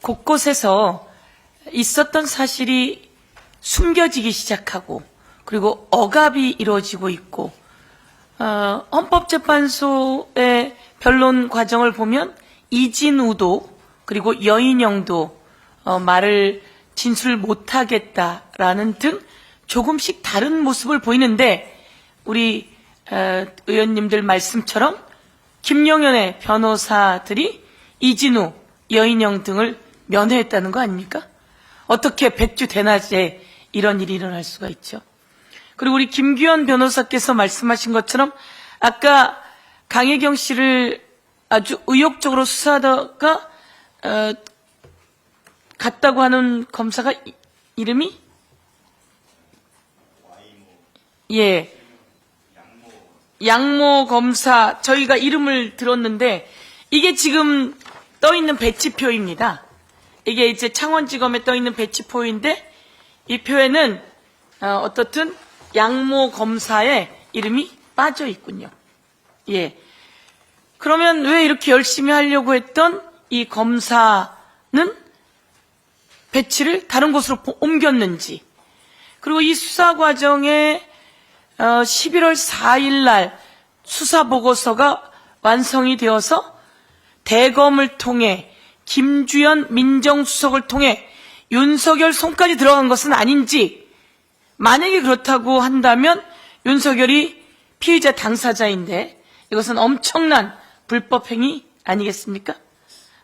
곳곳에서 있었던 사실이 숨겨지기 시작하고 그리고 억압이 이루어지고 있고 헌법재판소의 변론 과정을 보면 이진우도 그리고 여인영도 말을 진술 못하겠다라는 등 조금씩 다른 모습을 보이는데 우리 의원님들 말씀처럼 김용현의 변호사들이 이진우, 여인영 등을 면회했다는 거 아닙니까? 어떻게 백주 대낮에 이런 일이 일어날 수가 있죠. 그리고 우리 김규현 변호사께서 말씀하신 것처럼 아까 강혜경 씨를 아주 의욕적으로 수사하다가 갔다고 하는 검사가 이름이? 예. 양모 검사, 저희가 이름을 들었는데 이게 지금 떠있는 배치표입니다. 이게 이제 창원지검에 떠있는 배치표인데 이 표에는 어떻든 양모 검사의 이름이 빠져 있군요. 예. 그러면 왜 이렇게 열심히 하려고 했던 이 검사는 배치를 다른 곳으로 옮겼는지, 그리고 이 수사 과정에 11월 4일 날 수사 보고서가 완성이 되어서 대검을 통해 김주연 민정수석을 통해 윤석열 손까지 들어간 것은 아닌지, 만약에 그렇다고 한다면 윤석열이 피의자 당사자인데 이것은 엄청난 불법 행위 아니겠습니까?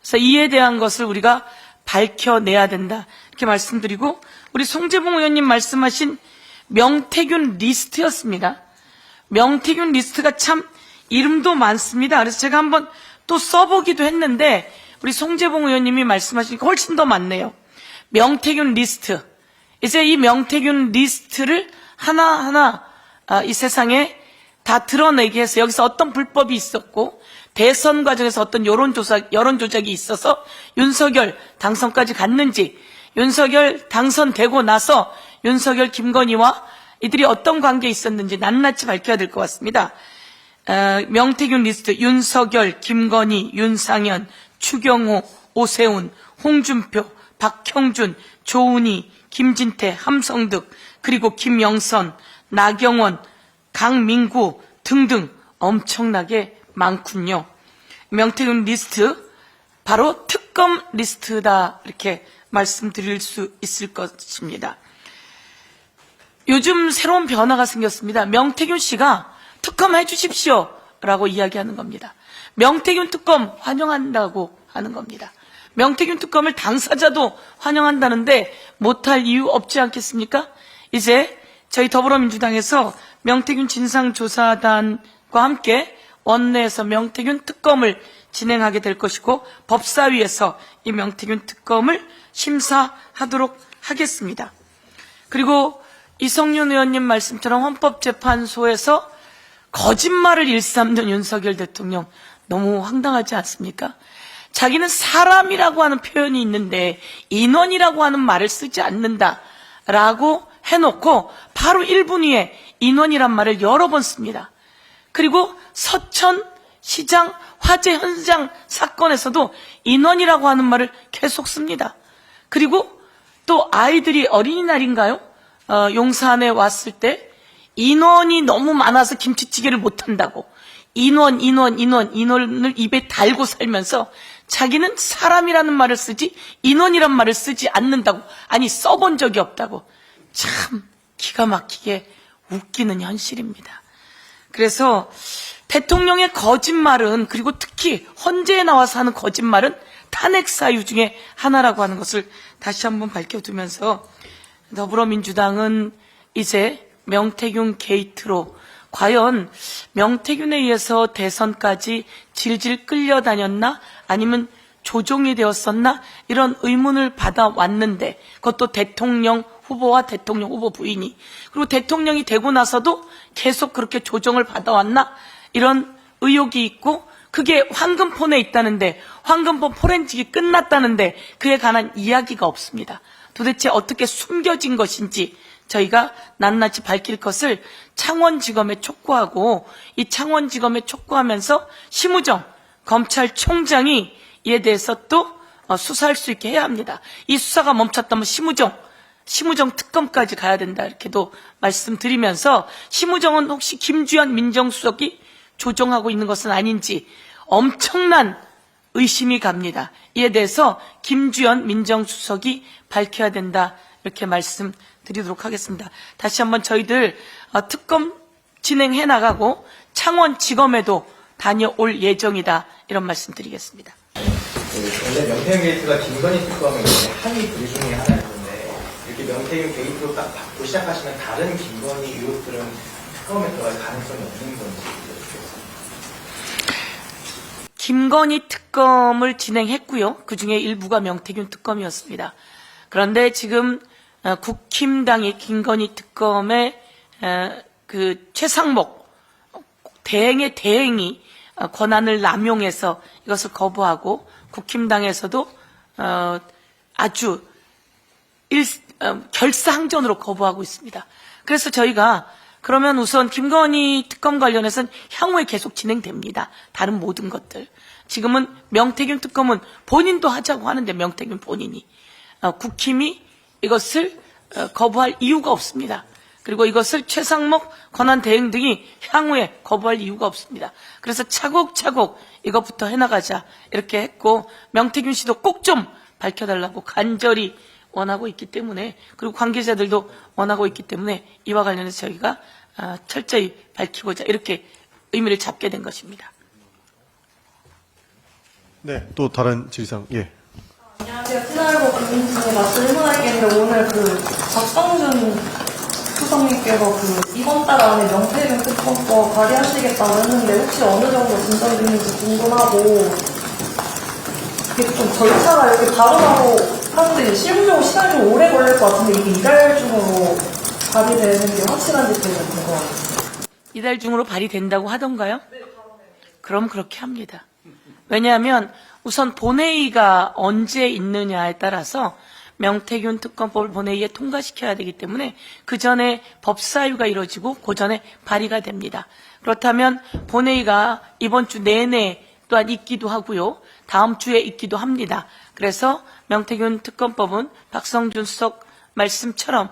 그래서 이에 대한 것을 우리가 밝혀내야 된다 이렇게 말씀드리고, 우리 송재봉 의원님 말씀하신 명태균 리스트였습니다. 명태균 리스트가 참 이름도 많습니다. 그래서 제가 한번 또 써보기도 했는데 우리 송재봉 의원님이 말씀하시니까 훨씬 더 많네요. 명태균 리스트. 이제 이 명태균 리스트를 하나하나 이 세상에 다 드러내게 해서 여기서 어떤 불법이 있었고 대선 과정에서 어떤 여론 조작이 있어서 윤석열 당선까지 갔는지, 윤석열 당선되고 나서 윤석열, 김건희와 이들이 어떤 관계에 있었는지 낱낱이 밝혀야 될 것 같습니다. 명태균 리스트: 윤석열, 김건희, 윤상현, 추경호, 오세훈, 홍준표, 박형준, 조은희, 김진태, 함성득, 그리고 김영선, 나경원, 강민구 등등 엄청나게 많군요. 명태균 리스트, 바로 특검 리스트다 이렇게 말씀드릴 수 있을 것입니다. 요즘 새로운 변화가 생겼습니다. 명태균 씨가 특검 해주십시오 라고 이야기하는 겁니다. 명태균 특검 환영한다고 하는 겁니다. 명태균 특검을 당사자도 환영한다는데 못할 이유 없지 않겠습니까? 이제 저희 더불어민주당에서 명태균 진상조사단과 함께 원내에서 명태균 특검을 진행하게 될 것이고 법사위에서 이 명태균 특검을 심사하도록 하겠습니다. 그리고 이성윤 의원님 말씀처럼 헌법재판소에서 거짓말을 일삼는 윤석열 대통령 너무 황당하지 않습니까? 자기는 사람이라고 하는 표현이 있는데 인원이라고 하는 말을 쓰지 않는다라고 해놓고 바로 1분 후에 인원이란 말을 여러 번 씁니다. 그리고 서천시장 화재 현장 사건에서도 인원이라고 하는 말을 계속 씁니다. 그리고 또 아이들이 어린이날인가요? 용산에 왔을 때 인원이 너무 많아서 김치찌개를 못한다고 인원을 입에 달고 살면서 자기는 사람이라는 말을 쓰지 인원이란 말을 쓰지 않는다고, 아니 써본 적이 없다고. 참 기가 막히게 웃기는 현실입니다. 그래서 대통령의 거짓말은, 그리고 특히 헌재에 나와서 하는 거짓말은 탄핵 사유 중에 하나라고 하는 것을 다시 한번 밝혀두면서, 더불어민주당은 이제 명태균 게이트로 과연 명태균에 의해서 대선까지 질질 끌려다녔나 아니면 조종이 되었었나 이런 의문을 받아왔는데, 그것도 대통령 후보와 대통령 후보 부인이, 그리고 대통령이 되고 나서도 계속 그렇게 조종을 받아왔나 이런 의혹이 있고, 그게 황금폰에 있다는데 황금폰 포렌식이 끝났다는데 그에 관한 이야기가 없습니다. 도대체 어떻게 숨겨진 것인지 저희가 낱낱이 밝힐 것을 창원지검에 촉구하고, 이 창원지검에 촉구하면서 심우정 검찰총장이 이에 대해서 또 수사할 수 있게 해야 합니다. 이 수사가 멈췄다면 심우정 특검까지 가야 된다 이렇게도 말씀드리면서, 심우정은 혹시 김주현 민정수석이 조정하고 있는 것은 아닌지 엄청난 의심이 갑니다. 이에 대해서 김주현 민정수석이 밝혀야 된다 이렇게 말씀드리도록 하겠습니다. 다시 한번 저희들 특검 진행해 나가고 창원지검에도 다녀올 예정이다 이런 말씀드리겠습니다. 원래 명태균 게이트가 김건희 특검의 항의 부류 중에 하나일 텐데, 이렇게 명태균 게이트로 딱 받고 시작하시면 다른 김건희 의혹들은 특검에 들어갈 가능성이 없는 건지 여쭙겠습니다. 김건희 특검을 진행했고요. 그중에 일부가 명태균 특검이었습니다. 그런데 지금 국힘당이 김건희 특검의 그 최상목 대행의 대행이 권한을 남용해서 이것을 거부하고, 국힘당에서도 아주 결사항전으로 거부하고 있습니다. 그래서 저희가 그러면 우선 김건희 특검 관련해서는 향후에 계속 진행됩니다. 다른 모든 것들. 지금은 명태균 특검은 본인도 하자고 하는데, 명태균 본인이 국힘이 이것을 거부할 이유가 없습니다. 그리고 이것을 최상목 권한 대행 등이 향후에 거부할 이유가 없습니다. 그래서 차곡차곡 이것부터 해나가자 이렇게 했고, 명태균 씨도 꼭 좀 밝혀달라고 간절히 원하고 있기 때문에, 그리고 관계자들도 원하고 있기 때문에 이와 관련해서 저희가 철저히 밝히고자 이렇게 의미를 잡게 된 것입니다. 네, 또 다른 질의사항. 예. 안녕하세요. 친할고 김민진입니다. 질문할게요. 오늘 박성준 수석님께서 이번 달 안에 명태균 특검법 발의하시겠다고 했는데, 혹시 어느 정도 진전됐는지 궁금하고, 이게 좀 절차가 이렇게 바로 하는데 실무적으로 시간이 좀 오래 걸릴 것 같은데, 이게 이달 중으로 발의되는 게 확실한지 때문에 궁금합니다. 이달 중으로 발의된다고 하던가요? 네, 그럼 그렇게 합니다. 왜냐하면 우선 본회의가 언제 있느냐에 따라서 명태균 특검법을 본회의에 통과시켜야 되기 때문에 그 전에 법사위가 이루어지고 그 전에 발의가 됩니다. 그렇다면 본회의가 이번 주 내내 또한 있기도 하고요. 다음 주에 있기도 합니다. 그래서 명태균 특검법은 박성준 수석 말씀처럼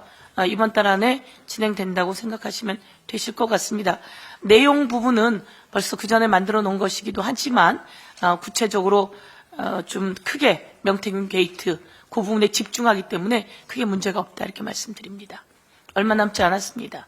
이번 달 안에 진행된다고 생각하시면 되실 것 같습니다. 내용 부분은 벌써 그 전에 만들어 놓은 것이기도 하지만 구체적으로 좀 크게 명태균 게이트 그 부분에 집중하기 때문에 크게 문제가 없다 이렇게 말씀드립니다. 얼마 남지 않았습니다.